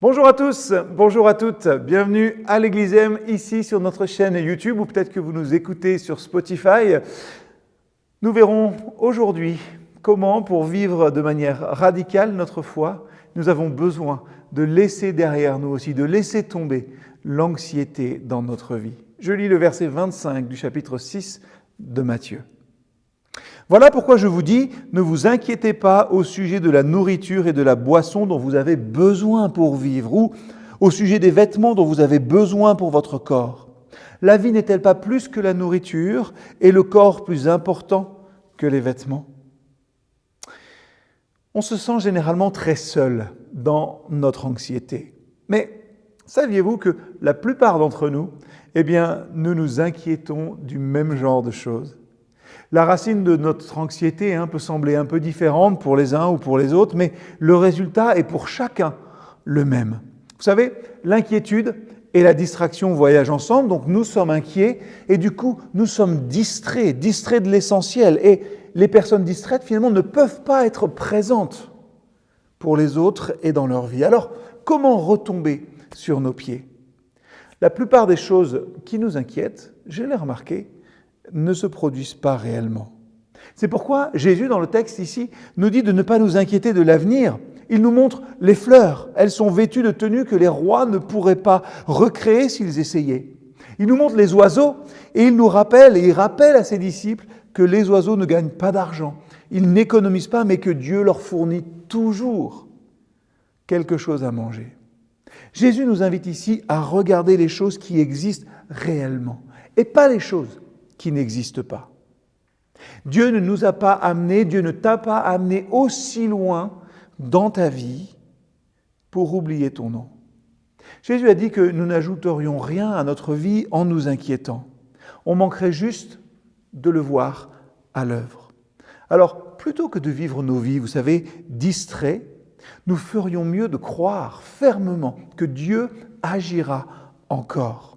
Bonjour à tous, bonjour à toutes, bienvenue à l'Église M, ici sur notre chaîne YouTube ou peut-être que vous nous écoutez sur Spotify. Nous verrons aujourd'hui comment, pour vivre de manière radicale notre foi, nous avons besoin de laisser derrière nous aussi, de laisser tomber l'anxiété dans notre vie. Je lis le verset 25 du chapitre 6 de Matthieu. Voilà pourquoi je vous dis, ne vous inquiétez pas au sujet de la nourriture et de la boisson dont vous avez besoin pour vivre, ou au sujet des vêtements dont vous avez besoin pour votre corps. La vie n'est-elle pas plus que la nourriture et le corps plus important que les vêtements ? On se sent généralement très seul dans notre anxiété. Mais saviez-vous que la plupart d'entre nous, nous nous inquiétons du même genre de choses ? La racine de notre anxiété peut sembler un peu différente pour les uns ou pour les autres, mais le résultat est pour chacun le même. Vous savez, l'inquiétude et la distraction voyagent ensemble, donc nous sommes inquiets et du coup nous sommes distraits de l'essentiel. Et les personnes distraites finalement ne peuvent pas être présentes pour les autres et dans leur vie. Alors, comment retomber sur nos pieds ? La plupart des choses qui nous inquiètent, je l'ai remarqué, ne se produisent pas réellement. C'est pourquoi Jésus, dans le texte ici, nous dit de ne pas nous inquiéter de l'avenir. Il nous montre les fleurs. Elles sont vêtues de tenues que les rois ne pourraient pas recréer s'ils essayaient. Il nous montre les oiseaux et il rappelle à ses disciples que les oiseaux ne gagnent pas d'argent. Ils n'économisent pas, mais que Dieu leur fournit toujours quelque chose à manger. Jésus nous invite ici à regarder les choses qui existent réellement et pas les choses qui n'existe pas. Dieu ne t'a pas amené aussi loin dans ta vie pour oublier ton nom. Jésus a dit que nous n'ajouterions rien à notre vie en nous inquiétant. On manquerait juste de le voir à l'œuvre. Alors, plutôt que de vivre nos vies, vous savez, distraits, nous ferions mieux de croire fermement que Dieu agira encore.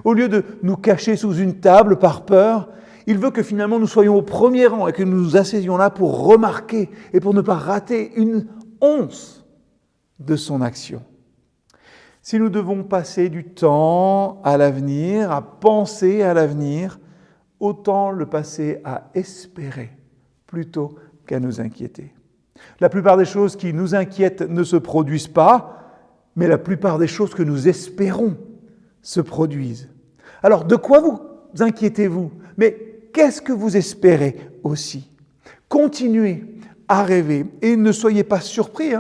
Au lieu de nous cacher sous une table par peur, il veut que finalement nous soyons au premier rang et que nous nous asseyons là pour remarquer et pour ne pas rater une once de son action. Si nous devons passer du temps à l'avenir, à penser à l'avenir, autant le passer à espérer plutôt qu'à nous inquiéter. La plupart des choses qui nous inquiètent ne se produisent pas, mais la plupart des choses que nous espérons se produisent. Alors, de quoi vous inquiétez-vous ? Mais qu'est-ce que vous espérez aussi ? Continuez à rêver et ne soyez pas surpris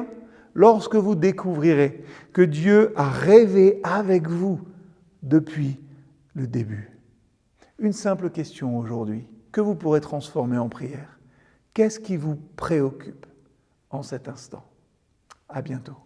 lorsque vous découvrirez que Dieu a rêvé avec vous depuis le début. Une simple question aujourd'hui que vous pourrez transformer en prière. Qu'est-ce qui vous préoccupe en cet instant ? À bientôt.